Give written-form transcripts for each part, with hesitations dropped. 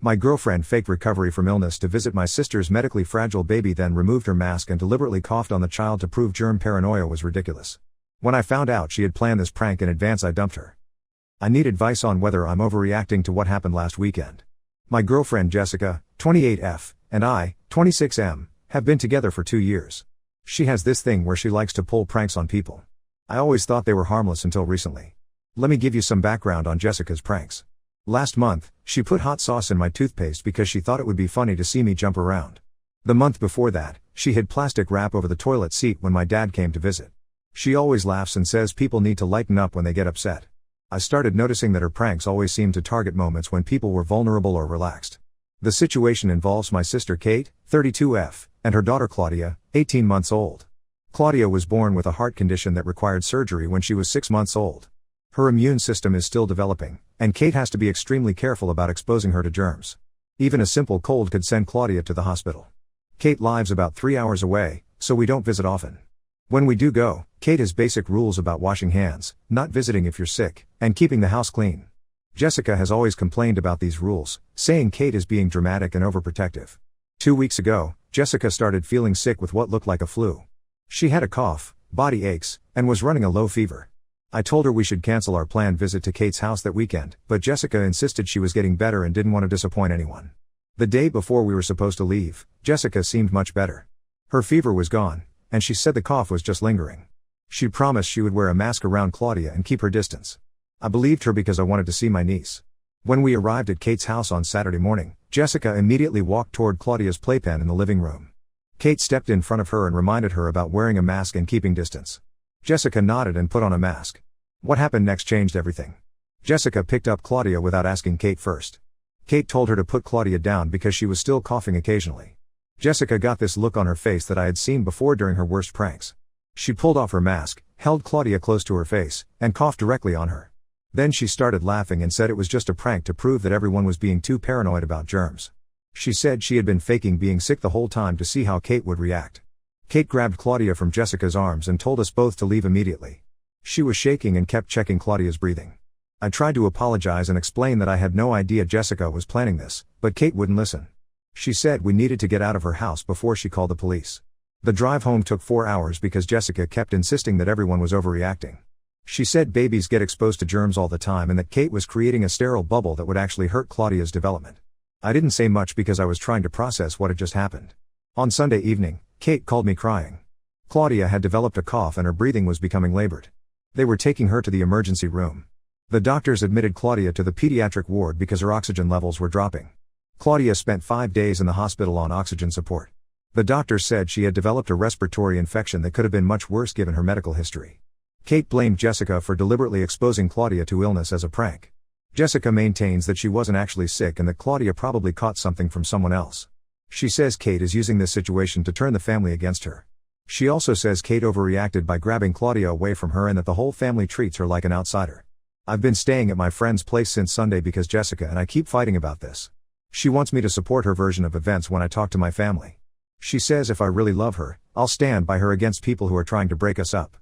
My girlfriend faked recovery from illness to visit my sister's medically fragile baby, then removed her mask and deliberately coughed on the child to prove germ paranoia was ridiculous. When I found out she had planned this prank in advance, I dumped her. I need advice on whether I'm overreacting to what happened last weekend. My girlfriend Jessica, 28F, and I, 26M, have been together for 2 years. She has this thing where she likes to pull pranks on people. I always thought they were harmless until recently. Let me give you some background on Jessica's pranks. Last month, she put hot sauce in my toothpaste because she thought it would be funny to see me jump around. The month before that, she hid plastic wrap over the toilet seat when my dad came to visit. She always laughs and says people need to lighten up when they get upset. I started noticing that her pranks always seemed to target moments when people were vulnerable or relaxed. The situation involves my sister Kate, 32F, and her daughter Claudia, 18 months old. Claudia was born with a heart condition that required surgery when she was 6 months old. Her immune system is still developing, and Kate has to be extremely careful about exposing her to germs. Even a simple cold could send Claudia to the hospital. Kate lives about 3 hours away, so we don't visit often. When we do go, Kate has basic rules about washing hands, not visiting if you're sick, and keeping the house clean. Jessica has always complained about these rules, saying Kate is being dramatic and overprotective. 2 weeks ago, Jessica started feeling sick with what looked like a flu. She had a cough, body aches, and was running a low fever. I told her we should cancel our planned visit to Kate's house that weekend, but Jessica insisted she was getting better and didn't want to disappoint anyone. The day before we were supposed to leave, Jessica seemed much better. Her fever was gone, and she said the cough was just lingering. She promised she would wear a mask around Claudia and keep her distance. I believed her because I wanted to see my niece. When we arrived at Kate's house on Saturday morning, Jessica immediately walked toward Claudia's playpen in the living room. Kate stepped in front of her and reminded her about wearing a mask and keeping distance. Jessica nodded and put on a mask. What happened next changed everything. Jessica picked up Claudia without asking Kate first. Kate told her to put Claudia down because she was still coughing occasionally. Jessica got this look on her face that I had seen before during her worst pranks. She pulled off her mask, held Claudia close to her face, and coughed directly on her. Then she started laughing and said it was just a prank to prove that everyone was being too paranoid about germs. She said she had been faking being sick the whole time to see how Kate would react. Kate grabbed Claudia from Jessica's arms and told us both to leave immediately. She was shaking and kept checking Claudia's breathing. I tried to apologize and explain that I had no idea Jessica was planning this, but Kate wouldn't listen. She said we needed to get out of her house before she called the police. The drive home took 4 hours because Jessica kept insisting that everyone was overreacting. She said babies get exposed to germs all the time and that Kate was creating a sterile bubble that would actually hurt Claudia's development. I didn't say much because I was trying to process what had just happened. On Sunday evening, Kate called me crying. Claudia had developed a cough and her breathing was becoming labored. They were taking her to the emergency room. The doctors admitted Claudia to the pediatric ward because her oxygen levels were dropping. Claudia spent 5 days in the hospital on oxygen support. The doctors said she had developed a respiratory infection that could have been much worse given her medical history. Kate blamed Jessica for deliberately exposing Claudia to illness as a prank. Jessica maintains that she wasn't actually sick and that Claudia probably caught something from someone else. She says Kate is using this situation to turn the family against her. She also says Kate overreacted by grabbing Claudia away from her and that the whole family treats her like an outsider. I've been staying at my friend's place since Sunday because Jessica and I keep fighting about this. She wants me to support her version of events when I talk to my family. She says if I really love her, I'll stand by her against people who are trying to break us up.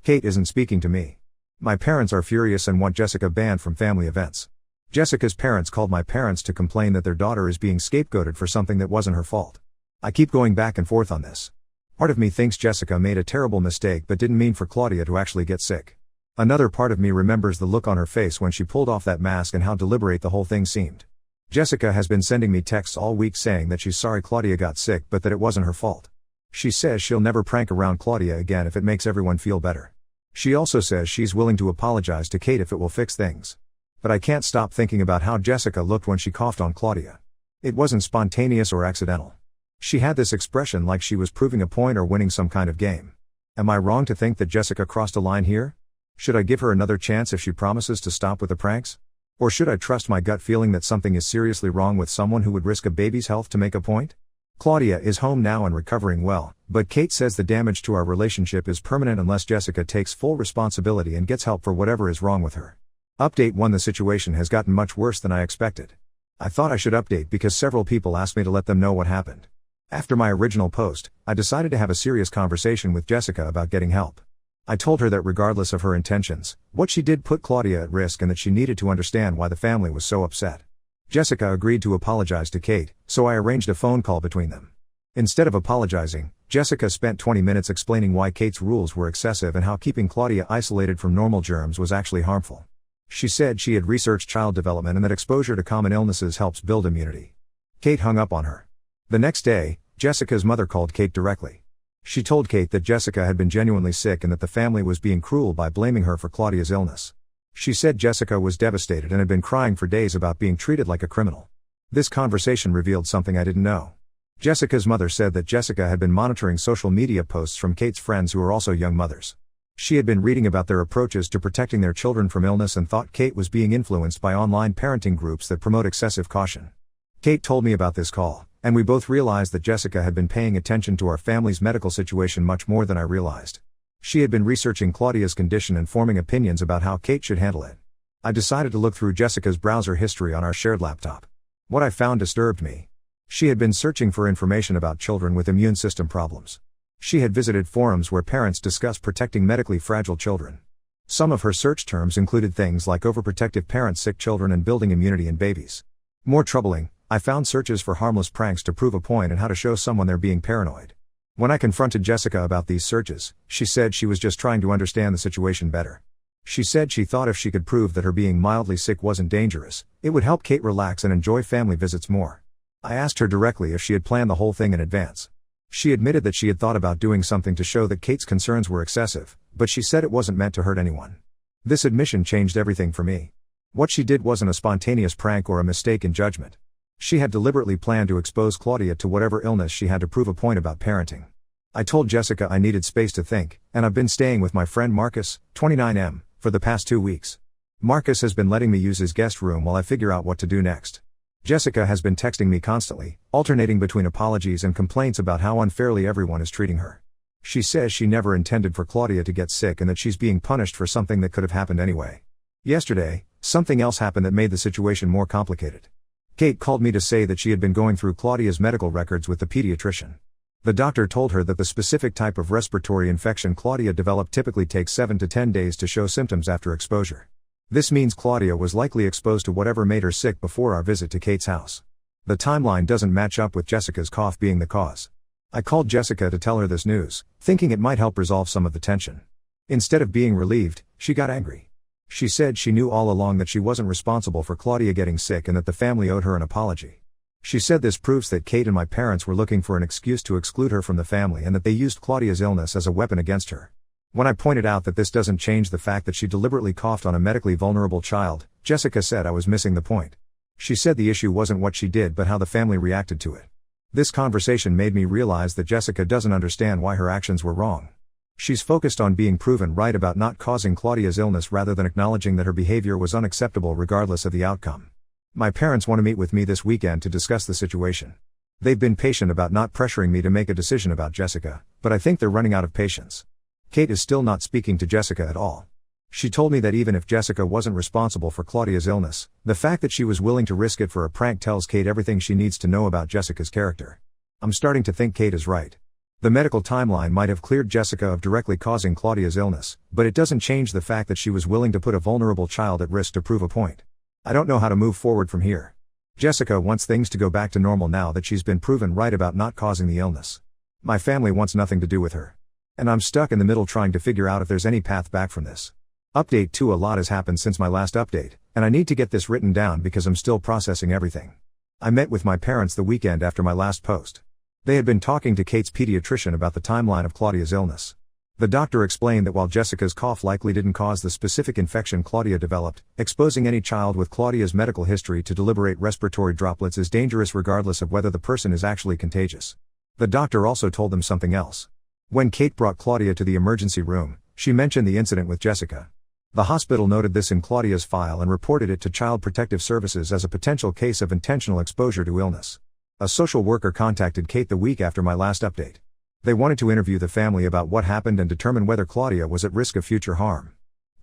Kate isn't speaking to me. My parents are furious and want Jessica banned from family events. Jessica's parents called my parents to complain that their daughter is being scapegoated for something that wasn't her fault. I keep going back and forth on this. Part of me thinks Jessica made a terrible mistake but didn't mean for Claudia to actually get sick. Another part of me remembers the look on her face when she pulled off that mask and how deliberate the whole thing seemed. Jessica has been sending me texts all week saying that she's sorry Claudia got sick but that it wasn't her fault. She says she'll never prank around Claudia again if it makes everyone feel better. She also says she's willing to apologize to Kate if it will fix things. But I can't stop thinking about how Jessica looked when she coughed on Claudia. It wasn't spontaneous or accidental. She had this expression like she was proving a point or winning some kind of game. Am I wrong to think that Jessica crossed a line here? Should I give her another chance if she promises to stop with the pranks? Or should I trust my gut feeling that something is seriously wrong with someone who would risk a baby's health to make a point? Claudia is home now and recovering well, but Kate says the damage to our relationship is permanent unless Jessica takes full responsibility and gets help for whatever is wrong with her. Update 1: The situation has gotten much worse than I expected. I thought I should update because several people asked me to let them know what happened. After my original post, I decided to have a serious conversation with Jessica about getting help. I told her that regardless of her intentions, what she did put Claudia at risk and that she needed to understand why the family was so upset. Jessica agreed to apologize to Kate, so I arranged a phone call between them. Instead of apologizing, Jessica spent 20 minutes explaining why Kate's rules were excessive and how keeping Claudia isolated from normal germs was actually harmful. She said she had researched child development and that exposure to common illnesses helps build immunity. Kate hung up on her. The next day, Jessica's mother called Kate directly. She told Kate that Jessica had been genuinely sick and that the family was being cruel by blaming her for Claudia's illness. She said Jessica was devastated and had been crying for days about being treated like a criminal. This conversation revealed something I didn't know. Jessica's mother said that Jessica had been monitoring social media posts from Kate's friends who are also young mothers. She had been reading about their approaches to protecting their children from illness and thought Kate was being influenced by online parenting groups that promote excessive caution. Kate told me about this call, and we both realized that Jessica had been paying attention to our family's medical situation much more than I realized. She had been researching Claudia's condition and forming opinions about how Kate should handle it. I decided to look through Jessica's browser history on our shared laptop. What I found disturbed me. She had been searching for information about children with immune system problems. She had visited forums where parents discuss protecting medically fragile children. Some of her search terms included things like overprotective parents, sick children, and building immunity in babies. More troubling, I found searches for harmless pranks to prove a point and how to show someone they're being paranoid. When I confronted Jessica about these searches, she said she was just trying to understand the situation better. She said she thought if she could prove that her being mildly sick wasn't dangerous, it would help Kate relax and enjoy family visits more. I asked her directly if she had planned the whole thing in advance. She admitted that she had thought about doing something to show that Kate's concerns were excessive, but she said it wasn't meant to hurt anyone. This admission changed everything for me. What she did wasn't a spontaneous prank or a mistake in judgment. She had deliberately planned to expose Claudia to whatever illness she had to prove a point about parenting. I told Jessica I needed space to think, and I've been staying with my friend Marcus, 29M, for the past 2 weeks. Marcus has been letting me use his guest room while I figure out what to do next. Jessica has been texting me constantly, alternating between apologies and complaints about how unfairly everyone is treating her. She says she never intended for Claudia to get sick and that she's being punished for something that could have happened anyway. Yesterday, something else happened that made the situation more complicated. Kate called me to say that she had been going through Claudia's medical records with the pediatrician. The doctor told her that the specific type of respiratory infection Claudia developed typically takes 7 to 10 days to show symptoms after exposure. This means Claudia was likely exposed to whatever made her sick before our visit to Kate's house. The timeline doesn't match up with Jessica's cough being the cause. I called Jessica to tell her this news, thinking it might help resolve some of the tension. Instead of being relieved, she got angry. She said she knew all along that she wasn't responsible for Claudia getting sick and that the family owed her an apology. She said this proves that Kate and my parents were looking for an excuse to exclude her from the family and that they used Claudia's illness as a weapon against her. When I pointed out that this doesn't change the fact that she deliberately coughed on a medically vulnerable child, Jessica said I was missing the point. She said the issue wasn't what she did but how the family reacted to it. This conversation made me realize that Jessica doesn't understand why her actions were wrong. She's focused on being proven right about not causing Claudia's illness rather than acknowledging that her behavior was unacceptable regardless of the outcome. My parents want to meet with me this weekend to discuss the situation. They've been patient about not pressuring me to make a decision about Jessica, but I think they're running out of patience. Kate is still not speaking to Jessica at all. She told me that even if Jessica wasn't responsible for Claudia's illness, the fact that she was willing to risk it for a prank tells Kate everything she needs to know about Jessica's character. I'm starting to think Kate is right. The medical timeline might have cleared Jessica of directly causing Claudia's illness, but it doesn't change the fact that she was willing to put a vulnerable child at risk to prove a point. I don't know how to move forward from here. Jessica wants things to go back to normal now that she's been proven right about not causing the illness. My family wants nothing to do with her. And I'm stuck in the middle trying to figure out if there's any path back from this. Update 2: a lot has happened since my last update, and I need to get this written down because I'm still processing everything. I met with my parents the weekend after my last post. They had been talking to Kate's pediatrician about the timeline of Claudia's illness. The doctor explained that while Jessica's cough likely didn't cause the specific infection Claudia developed, exposing any child with Claudia's medical history to deliberate respiratory droplets is dangerous regardless of whether the person is actually contagious. The doctor also told them something else. When Kate brought Claudia to the emergency room, she mentioned the incident with Jessica. The hospital noted this in Claudia's file and reported it to Child Protective Services as a potential case of intentional exposure to illness. A social worker contacted Kate the week after my last update. They wanted to interview the family about what happened and determine whether Claudia was at risk of future harm.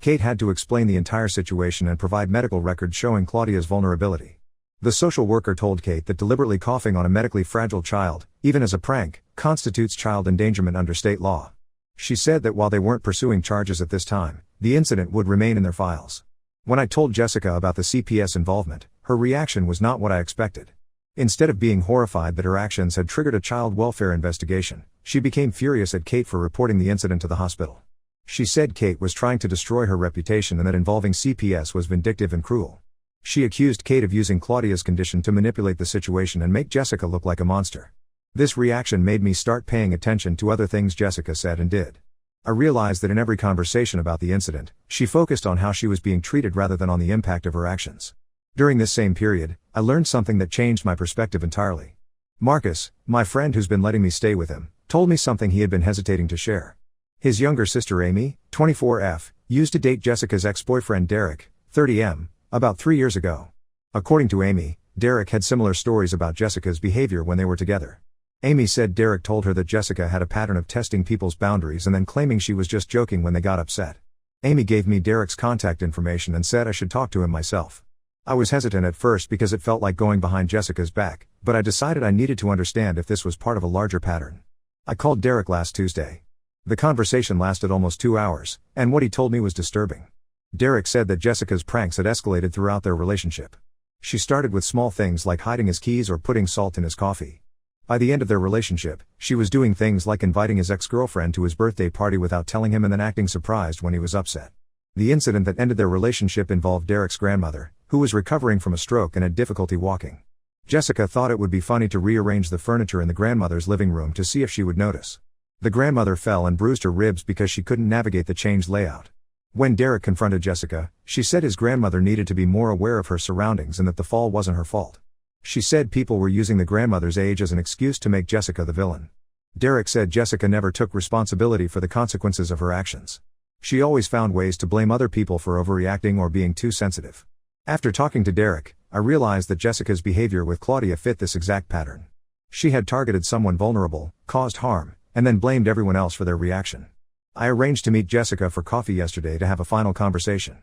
Kate had to explain the entire situation and provide medical records showing Claudia's vulnerability. The social worker told Kate that deliberately coughing on a medically fragile child, even as a prank, constitutes child endangerment under state law. She said that while they weren't pursuing charges at this time, the incident would remain in their files. When I told Jessica about the CPS involvement, Her reaction was not what I expected. Instead of being horrified that her actions had triggered a child welfare investigation, she became furious at Kate for reporting the incident to the hospital. She said Kate was trying to destroy her reputation and that involving CPS was vindictive and cruel. She accused Kate of using Claudia's condition to manipulate the situation and make Jessica look like a monster. This reaction made me start paying attention to other things Jessica said and did. I realized that in every conversation about the incident, she focused on how she was being treated rather than on the impact of her actions. During this same period, I learned something that changed my perspective entirely. Marcus, my friend who's been letting me stay with him, told me something he had been hesitating to share. His younger sister Amy, 24F, used to date Jessica's ex-boyfriend Derek, 30M, about 3 years ago. According to Amy, Derek had similar stories about Jessica's behavior when they were together. Amy said Derek told her that Jessica had a pattern of testing people's boundaries and then claiming she was just joking when they got upset. Amy gave me Derek's contact information and said I should talk to him myself. I was hesitant at first because it felt like going behind Jessica's back, but I decided I needed to understand if this was part of a larger pattern. I called Derek last Tuesday. The conversation lasted almost 2 hours, and what he told me was disturbing. Derek said that Jessica's pranks had escalated throughout their relationship. She started with small things like hiding his keys or putting salt in his coffee. By the end of their relationship, she was doing things like inviting his ex-girlfriend to his birthday party without telling him and then acting surprised when he was upset. The incident that ended their relationship involved Derek's grandmother, who was recovering from a stroke and had difficulty walking. Jessica thought it would be funny to rearrange the furniture in the grandmother's living room to see if she would notice. The grandmother fell and bruised her ribs because she couldn't navigate the changed layout. When Derek confronted Jessica, she said his grandmother needed to be more aware of her surroundings and that the fall wasn't her fault. She said people were using the grandmother's age as an excuse to make Jessica the villain. Derek said Jessica never took responsibility for the consequences of her actions. She always found ways to blame other people for overreacting or being too sensitive. After talking to Derek, I realized that Jessica's behavior with Claudia fit this exact pattern. She had targeted someone vulnerable, caused harm, and then blamed everyone else for their reaction. I arranged to meet Jessica for coffee yesterday to have a final conversation.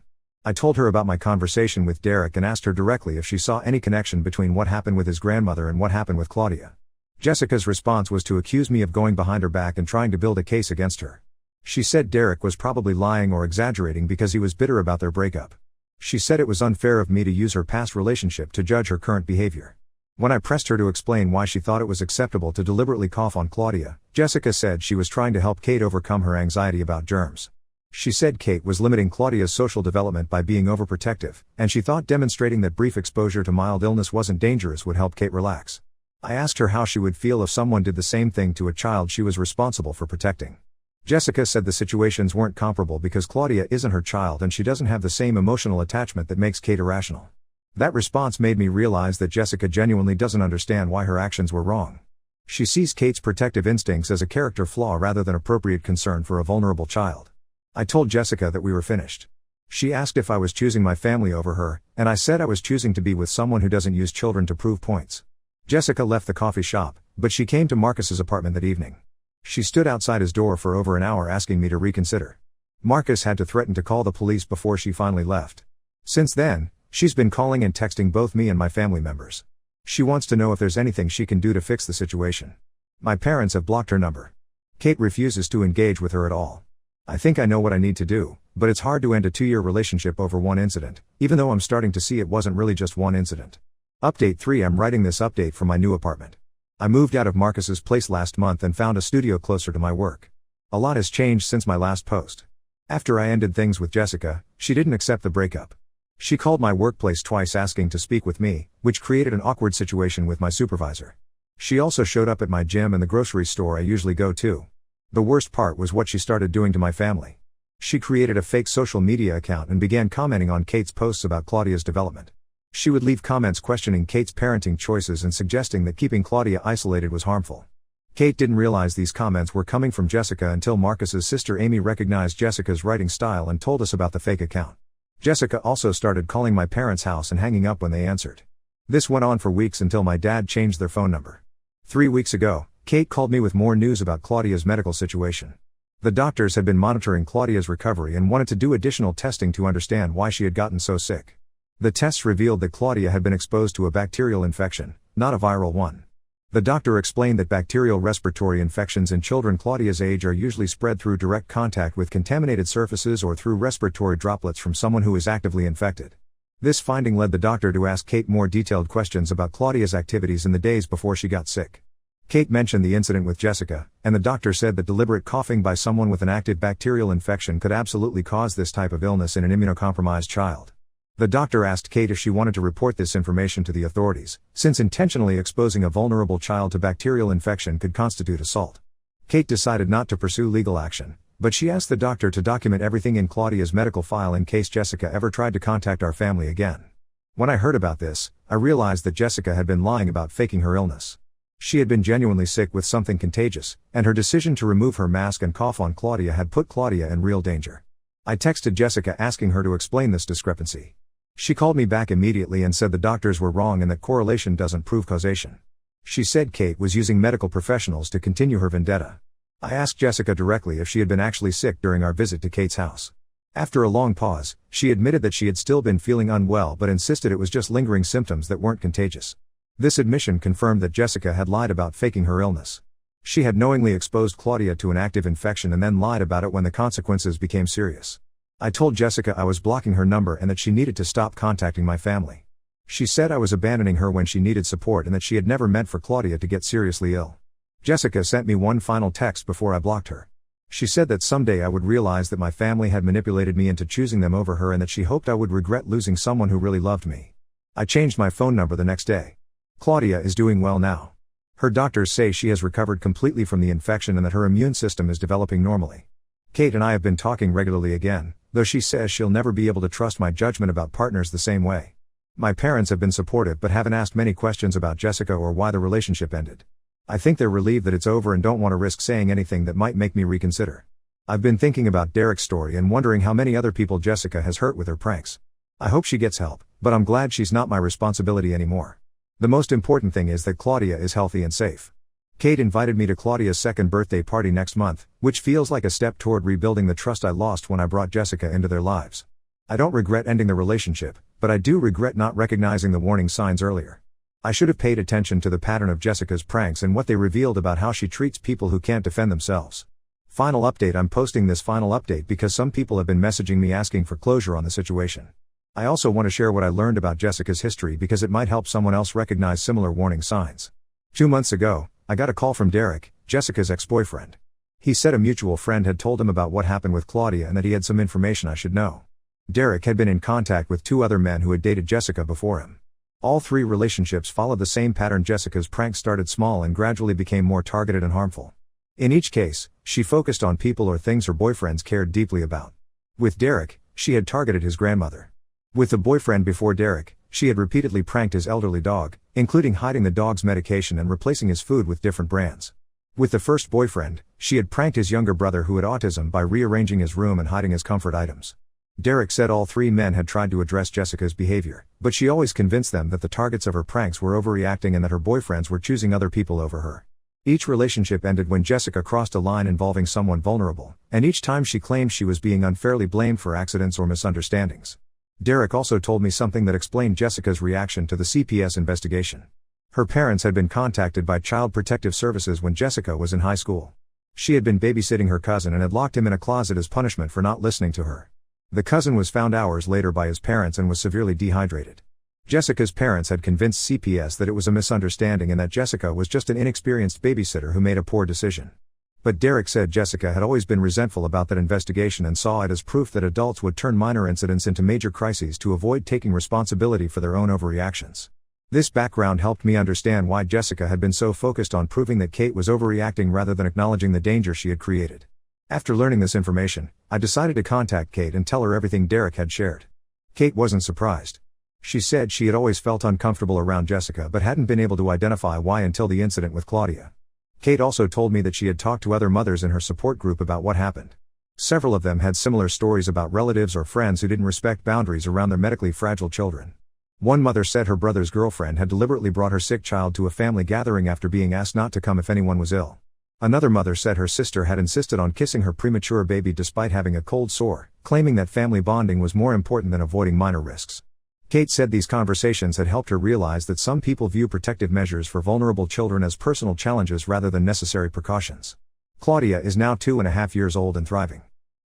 I told her about my conversation with Derek and asked her directly if she saw any connection between what happened with his grandmother and what happened with Claudia. Jessica's response was to accuse me of going behind her back and trying to build a case against her. She said Derek was probably lying or exaggerating because he was bitter about their breakup. She said it was unfair of me to use her past relationship to judge her current behavior. When I pressed her to explain why she thought it was acceptable to deliberately cough on Claudia, Jessica said she was trying to help Kate overcome her anxiety about germs. She said Kate was limiting Claudia's social development by being overprotective, and she thought demonstrating that brief exposure to mild illness wasn't dangerous would help Kate relax. I asked her how she would feel if someone did the same thing to a child she was responsible for protecting. Jessica said the situations weren't comparable because Claudia isn't her child and she doesn't have the same emotional attachment that makes Kate irrational. That response made me realize that Jessica genuinely doesn't understand why her actions were wrong. She sees Kate's protective instincts as a character flaw rather than appropriate concern for a vulnerable child. I told Jessica that we were finished. She asked if I was choosing my family over her, and I said I was choosing to be with someone who doesn't use children to prove points. Jessica left the coffee shop, but she came to Marcus's apartment that evening. She stood outside his door for over an hour asking me to reconsider. Marcus had to threaten to call the police before she finally left. Since then, she's been calling and texting both me and my family members. She wants to know if there's anything she can do to fix the situation. My parents have blocked her number. Kate refuses to engage with her at all. I think I know what I need to do, but it's hard to end a 2-year relationship over one incident, even though I'm starting to see it wasn't really just one incident. Update 3: I'm writing this update for my new apartment. I moved out of Marcus's place last month and found a studio closer to my work. A lot has changed since my last post. After I ended things with Jessica, she didn't accept the breakup. She called my workplace twice asking to speak with me, which created an awkward situation with my supervisor. She also showed up at my gym and the grocery store I usually go to. The worst part was what she started doing to my family. She created a fake social media account and began commenting on Kate's posts about Claudia's development. She would leave comments questioning Kate's parenting choices and suggesting that keeping Claudia isolated was harmful. Kate didn't realize these comments were coming from Jessica until Marcus's sister Amy recognized Jessica's writing style and told us about the fake account. Jessica also started calling my parents' house and hanging up when they answered. This went on for weeks until my dad changed their phone number. 3 weeks ago, Kate called me with more news about Claudia's medical situation. The doctors had been monitoring Claudia's recovery and wanted to do additional testing to understand why she had gotten so sick. The tests revealed that Claudia had been exposed to a bacterial infection, not a viral one. The doctor explained that bacterial respiratory infections in children Claudia's age are usually spread through direct contact with contaminated surfaces or through respiratory droplets from someone who is actively infected. This finding led the doctor to ask Kate more detailed questions about Claudia's activities in the days before she got sick. Kate mentioned the incident with Jessica, and the doctor said that deliberate coughing by someone with an active bacterial infection could absolutely cause this type of illness in an immunocompromised child. The doctor asked Kate if she wanted to report this information to the authorities, since intentionally exposing a vulnerable child to bacterial infection could constitute assault. Kate decided not to pursue legal action, but she asked the doctor to document everything in Claudia's medical file in case Jessica ever tried to contact our family again. When I heard about this, I realized that Jessica had been lying about faking her illness. She had been genuinely sick with something contagious, and her decision to remove her mask and cough on Claudia had put Claudia in real danger. I texted Jessica asking her to explain this discrepancy. She called me back immediately and said the doctors were wrong and that correlation doesn't prove causation. She said Kate was using medical professionals to continue her vendetta. I asked Jessica directly if she had been actually sick during our visit to Kate's house. After a long pause, she admitted that she had still been feeling unwell but insisted it was just lingering symptoms that weren't contagious. This admission confirmed that Jessica had lied about faking her illness. She had knowingly exposed Claudia to an active infection and then lied about it when the consequences became serious. I told Jessica I was blocking her number and that she needed to stop contacting my family. She said I was abandoning her when she needed support and that she had never meant for Claudia to get seriously ill. Jessica sent me one final text before I blocked her. She said that someday I would realize that my family had manipulated me into choosing them over her and that she hoped I would regret losing someone who really loved me. I changed my phone number the next day. Claudia is doing well now. Her doctors say she has recovered completely from the infection and that her immune system is developing normally. Kate and I have been talking regularly again, though she says she'll never be able to trust my judgment about partners the same way. My parents have been supportive but haven't asked many questions about Jessica or why the relationship ended. I think they're relieved that it's over and don't want to risk saying anything that might make me reconsider. I've been thinking about Derek's story and wondering how many other people Jessica has hurt with her pranks. I hope she gets help, but I'm glad she's not my responsibility anymore. The most important thing is that Claudia is healthy and safe. Kate invited me to Claudia's second birthday party next month, which feels like a step toward rebuilding the trust I lost when I brought Jessica into their lives. I don't regret ending the relationship, but I do regret not recognizing the warning signs earlier. I should have paid attention to the pattern of Jessica's pranks and what they revealed about how she treats people who can't defend themselves. Final update: I'm posting this final update because some people have been messaging me asking for closure on the situation. I also want to share what I learned about Jessica's history because it might help someone else recognize similar warning signs. 2 months ago, I got a call from Derek, Jessica's ex-boyfriend. He said a mutual friend had told him about what happened with Claudia and that he had some information I should know. Derek had been in contact with 2 other men who had dated Jessica before him. All 3 relationships followed the same pattern. Jessica's pranks started small and gradually became more targeted and harmful. In each case, she focused on people or things her boyfriends cared deeply about. With Derek, she had targeted his grandmother. With the boyfriend before Derek, she had repeatedly pranked his elderly dog, including hiding the dog's medication and replacing his food with different brands. With the first boyfriend, she had pranked his younger brother who had autism by rearranging his room and hiding his comfort items. Derek said all 3 men had tried to address Jessica's behavior, but she always convinced them that the targets of her pranks were overreacting and that her boyfriends were choosing other people over her. Each relationship ended when Jessica crossed a line involving someone vulnerable, and each time she claimed she was being unfairly blamed for accidents or misunderstandings. Derek also told me something that explained Jessica's reaction to the CPS investigation. Her parents had been contacted by Child Protective Services when Jessica was in high school. She had been babysitting her cousin and had locked him in a closet as punishment for not listening to her. The cousin was found hours later by his parents and was severely dehydrated. Jessica's parents had convinced CPS that it was a misunderstanding and that Jessica was just an inexperienced babysitter who made a poor decision. But Derek said Jessica had always been resentful about that investigation and saw it as proof that adults would turn minor incidents into major crises to avoid taking responsibility for their own overreactions. This background helped me understand why Jessica had been so focused on proving that Kate was overreacting rather than acknowledging the danger she had created. After learning this information, I decided to contact Kate and tell her everything Derek had shared. Kate wasn't surprised. She said she had always felt uncomfortable around Jessica but hadn't been able to identify why until the incident with Claudia. Kate also told me that she had talked to other mothers in her support group about what happened. Several of them had similar stories about relatives or friends who didn't respect boundaries around their medically fragile children. One mother said her brother's girlfriend had deliberately brought her sick child to a family gathering after being asked not to come if anyone was ill. Another mother said her sister had insisted on kissing her premature baby despite having a cold sore, claiming that family bonding was more important than avoiding minor risks. Kate said these conversations had helped her realize that some people view protective measures for vulnerable children as personal challenges rather than necessary precautions. Claudia is now 2.5 years old and thriving.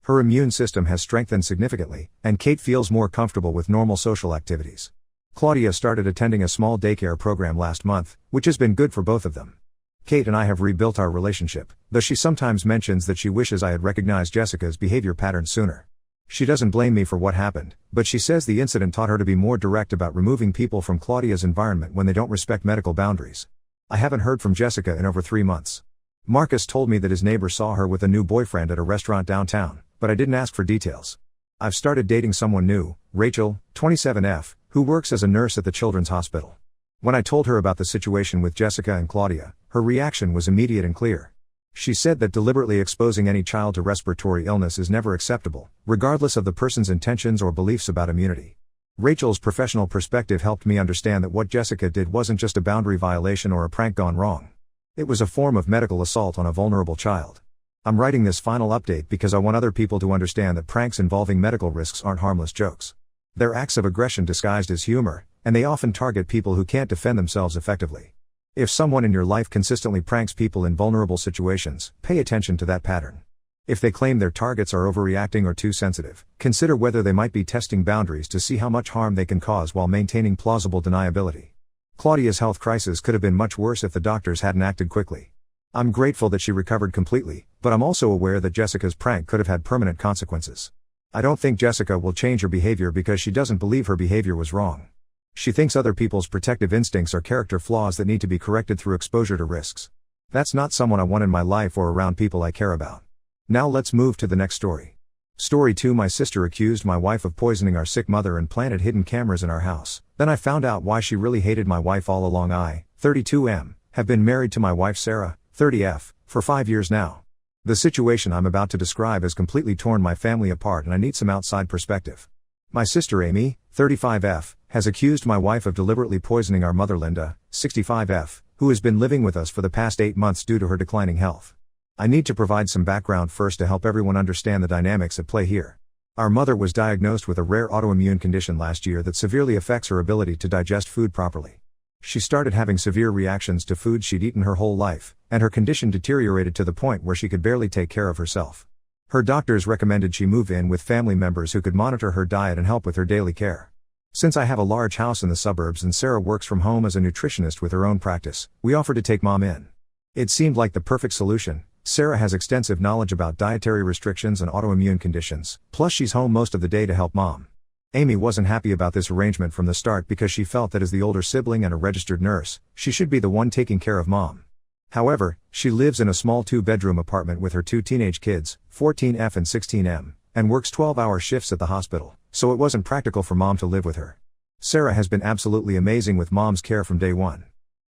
Her immune system has strengthened significantly, and Kate feels more comfortable with normal social activities. Claudia started attending a small daycare program last month, which has been good for both of them. Kate and I have rebuilt our relationship, though she sometimes mentions that she wishes I had recognized Jessica's behavior patterns sooner. She doesn't blame me for what happened, but she says the incident taught her to be more direct about removing people from Claudia's environment when they don't respect medical boundaries. I haven't heard from Jessica in over 3 months. Marcus told me that his neighbor saw her with a new boyfriend at a restaurant downtown, but I didn't ask for details. I've started dating someone new, Rachel, 27F, who works as a nurse at the Children's Hospital. When I told her about the situation with Jessica and Claudia, her reaction was immediate and clear. She said that deliberately exposing any child to respiratory illness is never acceptable, regardless of the person's intentions or beliefs about immunity. Rachel's professional perspective helped me understand that what Jessica did wasn't just a boundary violation or a prank gone wrong. It was a form of medical assault on a vulnerable child. I'm writing this final update because I want other people to understand that pranks involving medical risks aren't harmless jokes. They're acts of aggression disguised as humor, and they often target people who can't defend themselves effectively. If someone in your life consistently pranks people in vulnerable situations, pay attention to that pattern. If they claim their targets are overreacting or too sensitive, consider whether they might be testing boundaries to see how much harm they can cause while maintaining plausible deniability. Claudia's health crisis could have been much worse if the doctors hadn't acted quickly. I'm grateful that she recovered completely, but I'm also aware that Jessica's prank could have had permanent consequences. I don't think Jessica will change her behavior because she doesn't believe her behavior was wrong. She thinks other people's protective instincts are character flaws that need to be corrected through exposure to risks. That's not someone I want in my life or around people I care about. Now let's move to the next story. Story 2. My sister accused my wife of poisoning our sick mother and planted hidden cameras in our house. Then I found out why she really hated my wife all along. I, 32M, have been married to my wife Sarah, 30F, for 5 years now. The situation I'm about to describe has completely torn my family apart and I need some outside perspective. My sister Amy, 35F, has accused my wife of deliberately poisoning our mother Linda, 65F, who has been living with us for the past 8 months due to her declining health. I need to provide some background first to help everyone understand the dynamics at play here. Our mother was diagnosed with a rare autoimmune condition last year that severely affects her ability to digest food properly. She started having severe reactions to food she'd eaten her whole life, and her condition deteriorated to the point where she could barely take care of herself. Her doctors recommended she move in with family members who could monitor her diet and help with her daily care. Since I have a large house in the suburbs and Sarah works from home as a nutritionist with her own practice, we offered to take Mom in. It seemed like the perfect solution. Sarah has extensive knowledge about dietary restrictions and autoimmune conditions, plus she's home most of the day to help Mom. Amy wasn't happy about this arrangement from the start because she felt that as the older sibling and a registered nurse, she should be the one taking care of Mom. However, she lives in a small 2-bedroom apartment with her 2 teenage kids, 14F and 16M, and works 12-hour shifts at the hospital, so it wasn't practical for Mom to live with her. Sarah has been absolutely amazing with Mom's care from day one.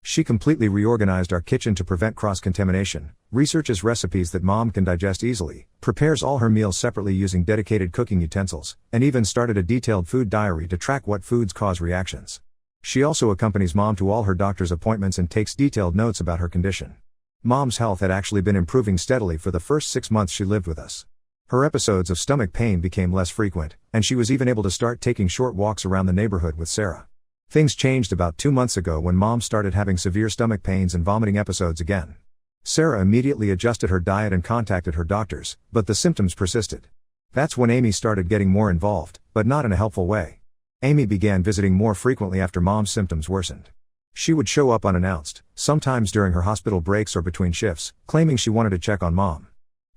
She completely reorganized our kitchen to prevent cross-contamination, researches recipes that Mom can digest easily, prepares all her meals separately using dedicated cooking utensils, and even started a detailed food diary to track what foods cause reactions. She also accompanies Mom to all her doctor's appointments and takes detailed notes about her condition. Mom's health had actually been improving steadily for the first 6 months she lived with us. Her episodes of stomach pain became less frequent, and she was even able to start taking short walks around the neighborhood with Sarah. Things changed about 2 months ago when Mom started having severe stomach pains and vomiting episodes again. Sarah immediately adjusted her diet and contacted her doctors, but the symptoms persisted. That's when Amy started getting more involved, but not in a helpful way. Amy began visiting more frequently after Mom's symptoms worsened. She would show up unannounced, sometimes during her hospital breaks or between shifts, claiming she wanted to check on Mom.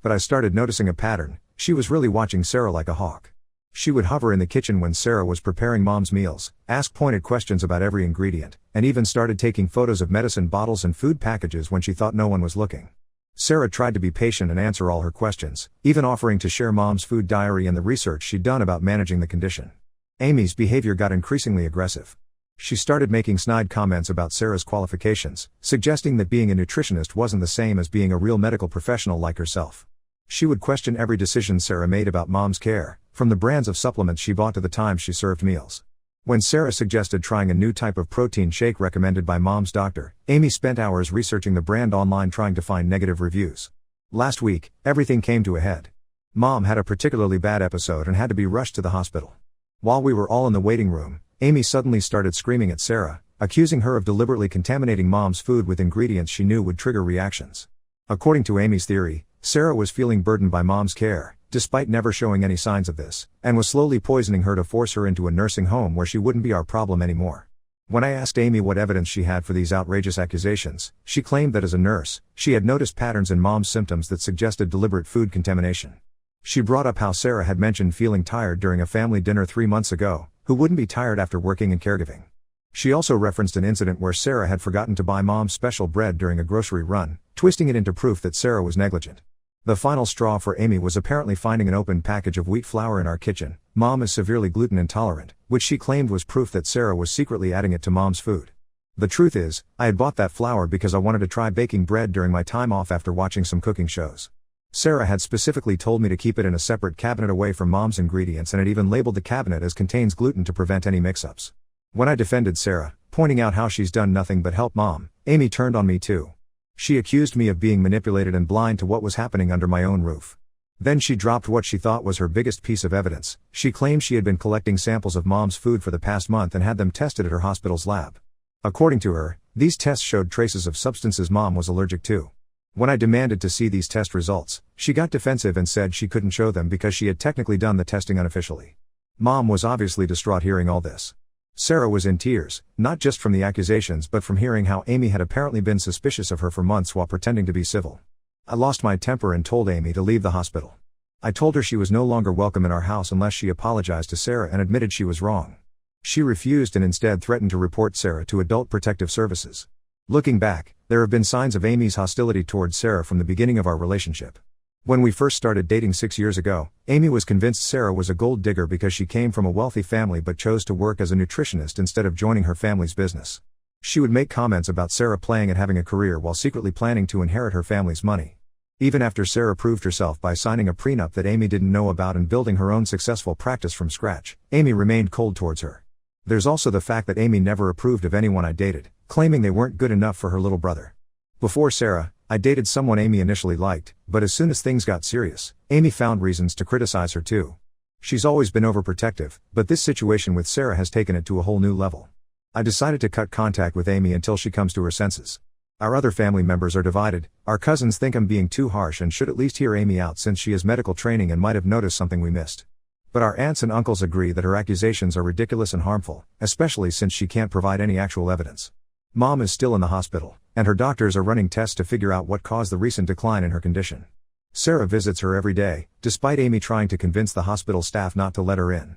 But I started noticing a pattern. She was really watching Sarah like a hawk. She would hover in the kitchen when Sarah was preparing Mom's meals, ask pointed questions about every ingredient, and even started taking photos of medicine bottles and food packages when she thought no one was looking. Sarah tried to be patient and answer all her questions, even offering to share Mom's food diary and the research she'd done about managing the condition. Amy's behavior got increasingly aggressive. She started making snide comments about Sarah's qualifications, suggesting that being a nutritionist wasn't the same as being a real medical professional like herself. She would question every decision Sarah made about Mom's care, from the brands of supplements she bought to the times she served meals. When Sarah suggested trying a new type of protein shake recommended by Mom's doctor, Amy spent hours researching the brand online trying to find negative reviews. Last week, everything came to a head. Mom had a particularly bad episode and had to be rushed to the hospital. While we were all in the waiting room, Amy suddenly started screaming at Sarah, accusing her of deliberately contaminating Mom's food with ingredients she knew would trigger reactions. According to Amy's theory, Sarah was feeling burdened by Mom's care, despite never showing any signs of this, and was slowly poisoning her to force her into a nursing home where she wouldn't be our problem anymore. When I asked Amy what evidence she had for these outrageous accusations, she claimed that as a nurse, she had noticed patterns in Mom's symptoms that suggested deliberate food contamination. She brought up how Sarah had mentioned feeling tired during a family dinner 3 months ago. Who wouldn't be tired after working in caregiving? She also referenced an incident where Sarah had forgotten to buy Mom's special bread during a grocery run, twisting it into proof that Sarah was negligent. The final straw for Amy was apparently finding an open package of wheat flour in our kitchen. Mom is severely gluten intolerant, which she claimed was proof that Sarah was secretly adding it to Mom's food. The truth is, I had bought that flour because I wanted to try baking bread during my time off after watching some cooking shows. Sarah had specifically told me to keep it in a separate cabinet away from Mom's ingredients and had even labeled the cabinet as contains gluten to prevent any mix-ups. When I defended Sarah, pointing out how she's done nothing but help Mom, Amy turned on me too. She accused me of being manipulated and blind to what was happening under my own roof. Then she dropped what she thought was her biggest piece of evidence. She claimed she had been collecting samples of Mom's food for the past month and had them tested at her hospital's lab. According to her, these tests showed traces of substances Mom was allergic to. When I demanded to see these test results, she got defensive and said she couldn't show them because she had technically done the testing unofficially. Mom was obviously distraught hearing all this. Sarah was in tears, not just from the accusations but from hearing how Amy had apparently been suspicious of her for months while pretending to be civil. I lost my temper and told Amy to leave the hospital. I told her she was no longer welcome in our house unless she apologized to Sarah and admitted she was wrong. She refused and instead threatened to report Sarah to Adult Protective Services. Looking back, there have been signs of Amy's hostility towards Sarah from the beginning of our relationship. When we first started dating 6 years ago, Amy was convinced Sarah was a gold digger because she came from a wealthy family but chose to work as a nutritionist instead of joining her family's business. She would make comments about Sarah playing at having a career while secretly planning to inherit her family's money. Even after Sarah proved herself by signing a prenup that Amy didn't know about and building her own successful practice from scratch, Amy remained cold towards her. There's also the fact that Amy never approved of anyone I dated, claiming they weren't good enough for her little brother. Before Sarah, I dated someone Amy initially liked, but as soon as things got serious, Amy found reasons to criticize her too. She's always been overprotective, but this situation with Sarah has taken it to a whole new level. I decided to cut contact with Amy until she comes to her senses. Our other family members are divided. Our cousins think I'm being too harsh and should at least hear Amy out since she has medical training and might have noticed something we missed. But our aunts and uncles agree that her accusations are ridiculous and harmful, especially since she can't provide any actual evidence. Mom is still in the hospital, and her doctors are running tests to figure out what caused the recent decline in her condition. Sarah visits her every day, despite Amy trying to convince the hospital staff not to let her in.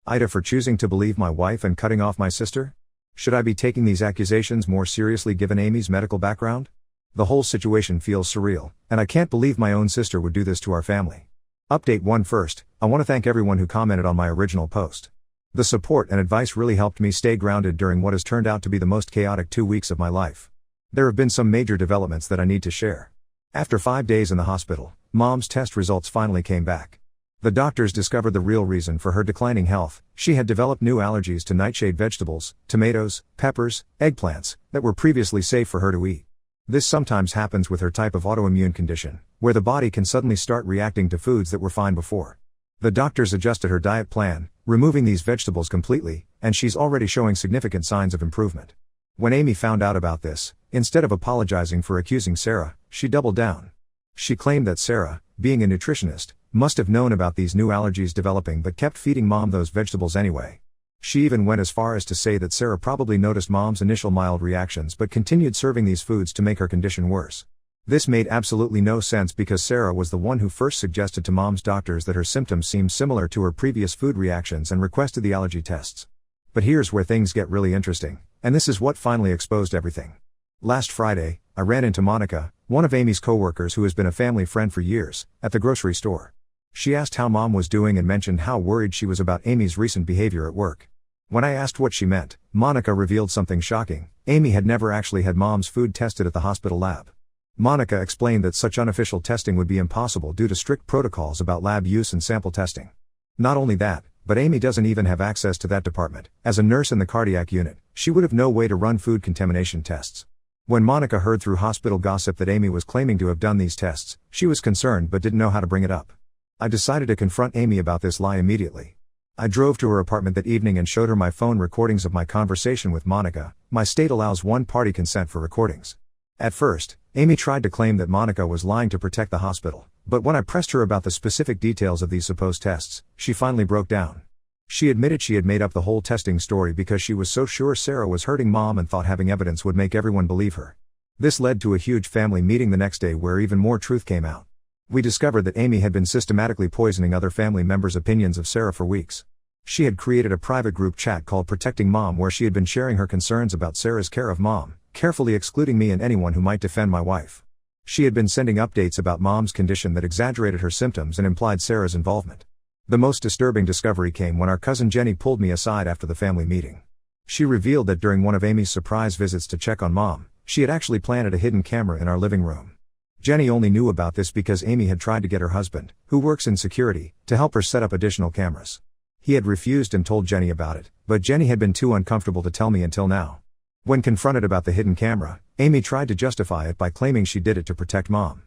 AITA for choosing to believe my wife and cutting off my sister? Should I be taking these accusations more seriously given Amy's medical background? The whole situation feels surreal, and I can't believe my own sister would do this to our family. Update 1 first, I want to thank everyone who commented on my original post. The support and advice really helped me stay grounded during what has turned out to be the most chaotic 2 weeks of my life. There have been some major developments that I need to share. After 5 days in the hospital, Mom's test results finally came back. The doctors discovered the real reason for her declining health. She had developed new allergies to nightshade vegetables, tomatoes, peppers, eggplants, that were previously safe for her to eat. This sometimes happens with her type of autoimmune condition, where the body can suddenly start reacting to foods that were fine before. The doctors adjusted her diet plan, removing these vegetables completely, and she's already showing significant signs of improvement. When Amy found out about this, instead of apologizing for accusing Sarah, she doubled down. She claimed that Sarah, being a nutritionist, must have known about these new allergies developing but kept feeding Mom those vegetables anyway. She even went as far as to say that Sarah probably noticed Mom's initial mild reactions but continued serving these foods to make her condition worse. This made absolutely no sense because Sarah was the one who first suggested to Mom's doctors that her symptoms seemed similar to her previous food reactions and requested the allergy tests. But here's where things get really interesting, and this is what finally exposed everything. Last Friday, I ran into Monica, one of Amy's coworkers who has been a family friend for years, at the grocery store. She asked how Mom was doing and mentioned how worried she was about Amy's recent behavior at work. When I asked what she meant, Monica revealed something shocking. Amy had never actually had Mom's food tested at the hospital lab. Monica explained that such unofficial testing would be impossible due to strict protocols about lab use and sample testing. Not only that, but Amy doesn't even have access to that department. As a nurse in the cardiac unit, she would have no way to run food contamination tests. When Monica heard through hospital gossip that Amy was claiming to have done these tests, she was concerned but didn't know how to bring it up. I decided to confront Amy about this lie immediately. I drove to her apartment that evening and showed her my phone recordings of my conversation with Monica. My state allows one-party consent for recordings. At first, Amy tried to claim that Monica was lying to protect the hospital, but when I pressed her about the specific details of these supposed tests, she finally broke down. She admitted she had made up the whole testing story because she was so sure Sarah was hurting Mom and thought having evidence would make everyone believe her. This led to a huge family meeting the next day where even more truth came out. We discovered that Amy had been systematically poisoning other family members' opinions of Sarah for weeks. She had created a private group chat called Protecting Mom where she had been sharing her concerns about Sarah's care of Mom, carefully excluding me and anyone who might defend my wife. She had been sending updates about Mom's condition that exaggerated her symptoms and implied Sarah's involvement. The most disturbing discovery came when our cousin Jenny pulled me aside after the family meeting. She revealed that during one of Amy's surprise visits to check on Mom, she had actually planted a hidden camera in our living room. Jenny only knew about this because Amy had tried to get her husband, who works in security, to help her set up additional cameras. He had refused and told Jenny about it, but Jenny had been too uncomfortable to tell me until now. When confronted about the hidden camera, Amy tried to justify it by claiming she did it to protect Mom.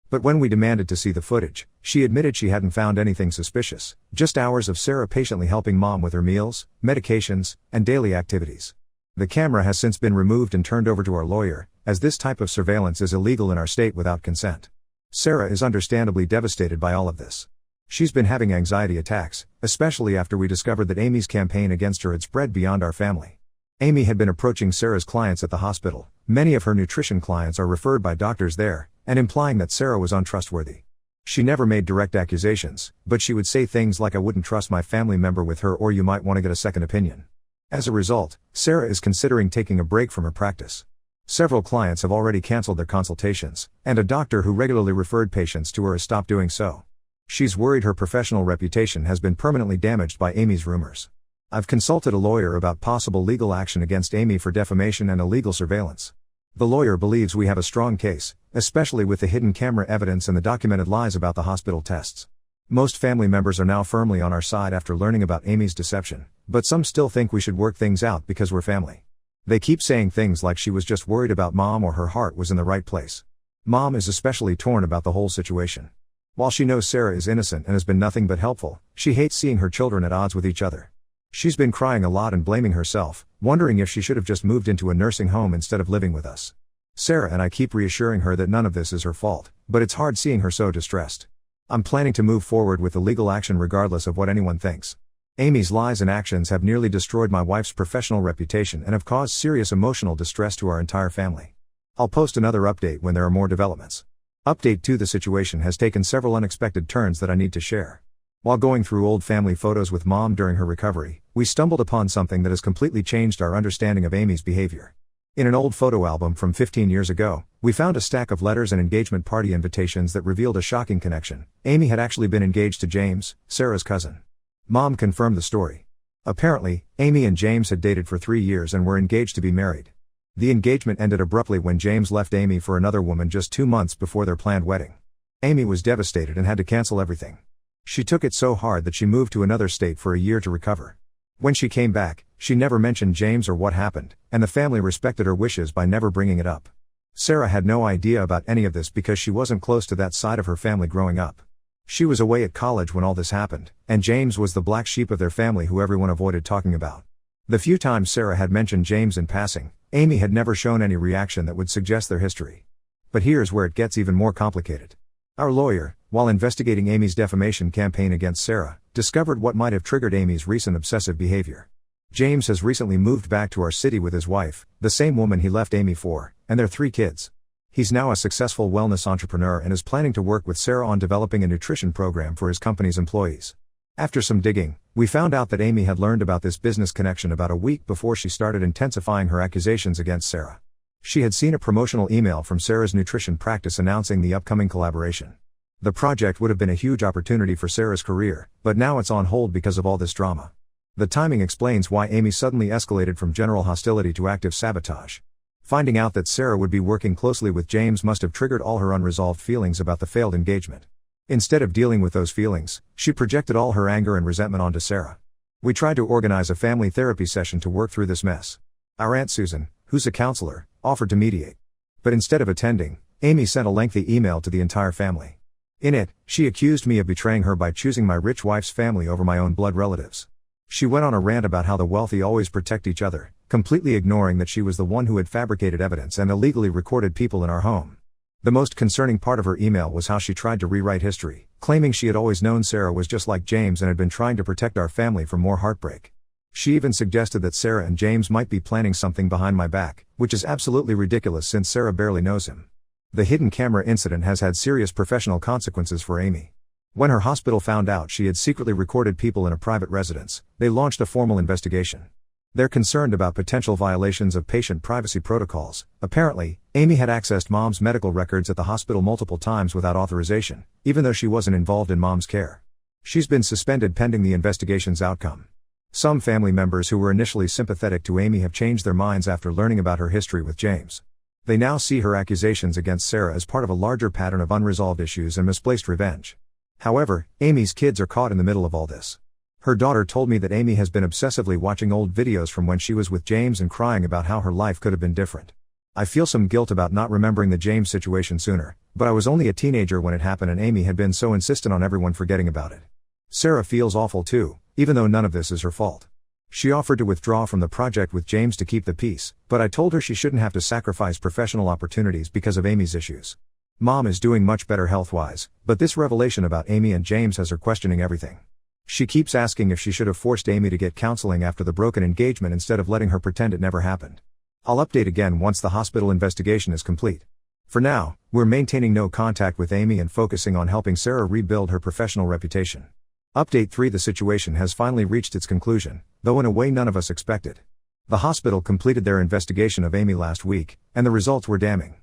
But when we demanded to see the footage, she admitted she hadn't found anything suspicious, just hours of Sarah patiently helping Mom with her meals, medications, and daily activities. The camera has since been removed and turned over to our lawyer, as this type of surveillance is illegal in our state without consent. Sarah is understandably devastated by all of this. She's been having anxiety attacks, especially after we discovered that Amy's campaign against her had spread beyond our family. Amy had been approaching Sarah's clients at the hospital. Many of her nutrition clients are referred by doctors there, and implying that Sarah was untrustworthy. She never made direct accusations, but she would say things like, "I wouldn't trust my family member with her," or "you might want to get a second opinion." As a result, Sarah is considering taking a break from her practice. Several clients have already canceled their consultations, and a doctor who regularly referred patients to her has stopped doing so. She's worried her professional reputation has been permanently damaged by Amy's rumors. I've consulted a lawyer about possible legal action against Amy for defamation and illegal surveillance. The lawyer believes we have a strong case, especially with the hidden camera evidence and the documented lies about the hospital tests. Most family members are now firmly on our side after learning about Amy's deception, but some still think we should work things out because we're family. They keep saying things like she was just worried about Mom or her heart was in the right place. Mom is especially torn about the whole situation. While she knows Sarah is innocent and has been nothing but helpful, she hates seeing her children at odds with each other. She's been crying a lot and blaming herself, wondering if she should have just moved into a nursing home instead of living with us. Sarah and I keep reassuring her that none of this is her fault, but it's hard seeing her so distressed. I'm planning to move forward with the legal action regardless of what anyone thinks. Amy's lies and actions have nearly destroyed my wife's professional reputation and have caused serious emotional distress to our entire family. I'll post another update when there are more developments. Update 2: The situation has taken several unexpected turns that I need to share. While going through old family photos with Mom during her recovery, we stumbled upon something that has completely changed our understanding of Amy's behavior. In an old photo album from 15 years ago, we found a stack of letters and engagement party invitations that revealed a shocking connection. Amy had actually been engaged to James, Sarah's cousin. Mom confirmed the story. Apparently, Amy and James had dated for 3 years and were engaged to be married. The engagement ended abruptly when James left Amy for another woman just 2 months before their planned wedding. Amy was devastated and had to cancel everything. She took it so hard that she moved to another state for a year to recover. When she came back, she never mentioned James or what happened, and the family respected her wishes by never bringing it up. Sarah had no idea about any of this because she wasn't close to that side of her family growing up. She was away at college when all this happened, and James was the black sheep of their family who everyone avoided talking about. The few times Sarah had mentioned James in passing, Amy had never shown any reaction that would suggest their history. But here's where it gets even more complicated. Our lawyer, while investigating Amy's defamation campaign against Sarah, discovered what might have triggered Amy's recent obsessive behavior. James has recently moved back to our city with his wife, the same woman he left Amy for, and their 3 kids. He's now a successful wellness entrepreneur and is planning to work with Sarah on developing a nutrition program for his company's employees. After some digging, we found out that Amy had learned about this business connection about a week before she started intensifying her accusations against Sarah. She had seen a promotional email from Sarah's nutrition practice announcing the upcoming collaboration. The project would have been a huge opportunity for Sarah's career, but now it's on hold because of all this drama. The timing explains why Amy suddenly escalated from general hostility to active sabotage. Finding out that Sarah would be working closely with James must have triggered all her unresolved feelings about the failed engagement. Instead of dealing with those feelings, she projected all her anger and resentment onto Sarah. We tried to organize a family therapy session to work through this mess. Our Aunt Susan, who's a counselor, offered to mediate. But instead of attending, Amy sent a lengthy email to the entire family. In it, she accused me of betraying her by choosing my rich wife's family over my own blood relatives. She went on a rant about how the wealthy always protect each other, completely ignoring that she was the one who had fabricated evidence and illegally recorded people in our home. The most concerning part of her email was how she tried to rewrite history, claiming she had always known Sarah was just like James and had been trying to protect our family from more heartbreak. She even suggested that Sarah and James might be planning something behind my back, which is absolutely ridiculous since Sarah barely knows him. The hidden camera incident has had serious professional consequences for Amy. When her hospital found out she had secretly recorded people in a private residence, they launched a formal investigation. They're concerned about potential violations of patient privacy protocols. Apparently, Amy had accessed Mom's medical records at the hospital multiple times without authorization, even though she wasn't involved in Mom's care. She's been suspended pending the investigation's outcome. Some family members who were initially sympathetic to Amy have changed their minds after learning about her history with James. They now see her accusations against Sarah as part of a larger pattern of unresolved issues and misplaced revenge. However, Amy's kids are caught in the middle of all this. Her daughter told me that Amy has been obsessively watching old videos from when she was with James and crying about how her life could have been different. I feel some guilt about not remembering the James situation sooner, but I was only a teenager when it happened and Amy had been so insistent on everyone forgetting about it. Sarah feels awful too, even though none of this is her fault. She offered to withdraw from the project with James to keep the peace, but I told her she shouldn't have to sacrifice professional opportunities because of Amy's issues. Mom is doing much better health-wise, but this revelation about Amy and James has her questioning everything. She keeps asking if she should have forced Amy to get counseling after the broken engagement instead of letting her pretend it never happened. I'll update again once the hospital investigation is complete. For now, we're maintaining no contact with Amy and focusing on helping Sarah rebuild her professional reputation. Update 3: The situation has finally reached its conclusion, though in a way none of us expected. The hospital completed their investigation of Amy last week, and the results were damning.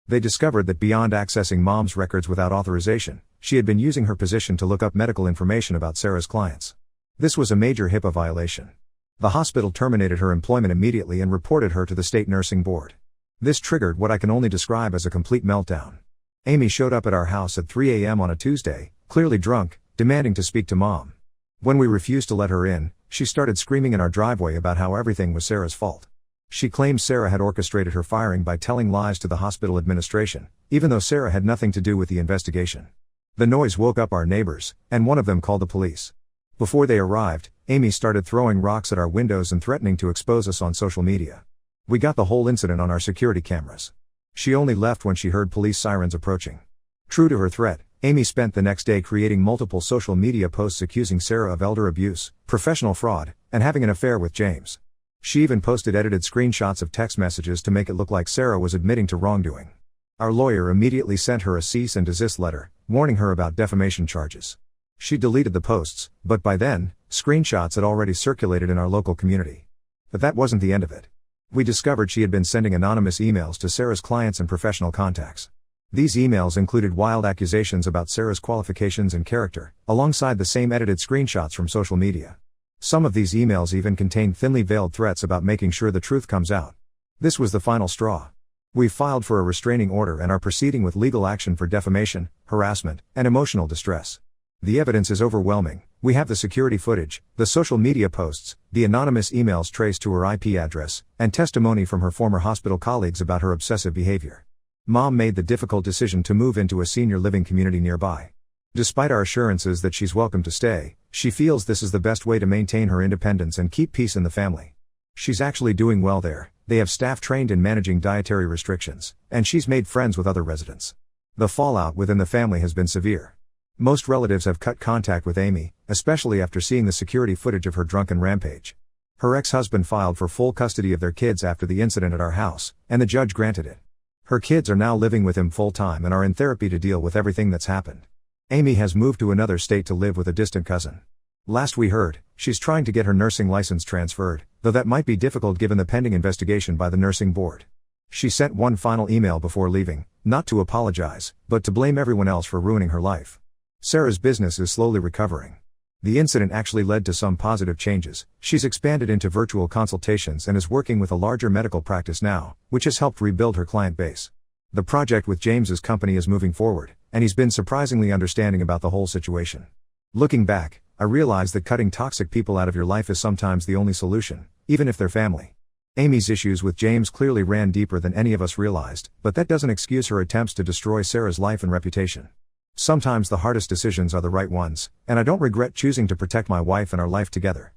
They discovered that beyond accessing Mom's records without authorization, she had been using her position to look up medical information about Sarah's clients. This was a major HIPAA violation. The hospital terminated her employment immediately and reported her to the state nursing board. This triggered what I can only describe as a complete meltdown. Amy showed up at our house at 3 a.m. on a Tuesday, clearly drunk, demanding to speak to Mom. When we refused to let her in, she started screaming in our driveway about how everything was Sarah's fault. She claimed Sarah had orchestrated her firing by telling lies to the hospital administration, even though Sarah had nothing to do with the investigation. The noise woke up our neighbors, and one of them called the police. Before they arrived, Amy started throwing rocks at our windows and threatening to expose us on social media. We got the whole incident on our security cameras. She only left when she heard police sirens approaching. True to her threat, Amy spent the next day creating multiple social media posts accusing Sarah of elder abuse, professional fraud, and having an affair with James. She even posted edited screenshots of text messages to make it look like Sarah was admitting to wrongdoing. Our lawyer immediately sent her a cease and desist letter, warning her about defamation charges. She deleted the posts, but by then, screenshots had already circulated in our local community. But that wasn't the end of it. We discovered she had been sending anonymous emails to Sarah's clients and professional contacts. These emails included wild accusations about Sarah's qualifications and character, alongside the same edited screenshots from social media. Some of these emails even contained thinly veiled threats about making sure the truth comes out. This was the final straw. We've filed for a restraining order and are proceeding with legal action for defamation, harassment, and emotional distress. The evidence is overwhelming. We have the security footage, the social media posts, the anonymous emails traced to her IP address, and testimony from her former hospital colleagues about her obsessive behavior. Mom made the difficult decision to move into a senior living community nearby. Despite our assurances that she's welcome to stay, she feels this is the best way to maintain her independence and keep peace in the family. She's actually doing well there. They have staff trained in managing dietary restrictions, and she's made friends with other residents. The fallout within the family has been severe. Most relatives have cut contact with Amy, especially after seeing the security footage of her drunken rampage. Her ex-husband filed for full custody of their kids after the incident at our house, and the judge granted it. Her kids are now living with him full-time and are in therapy to deal with everything that's happened. Amy has moved to another state to live with a distant cousin. Last we heard, she's trying to get her nursing license transferred, though that might be difficult given the pending investigation by the nursing board. She sent one final email before leaving, not to apologize, but to blame everyone else for ruining her life. Sarah's business is slowly recovering. The incident actually led to some positive changes. She's expanded into virtual consultations and is working with a larger medical practice now, which has helped rebuild her client base. The project with James's company is moving forward, and he's been surprisingly understanding about the whole situation. Looking back, I realize that cutting toxic people out of your life is sometimes the only solution, even if they're family. Amy's issues with James clearly ran deeper than any of us realized, but that doesn't excuse her attempts to destroy Sarah's life and reputation. Sometimes the hardest decisions are the right ones, and I don't regret choosing to protect my wife and our life together.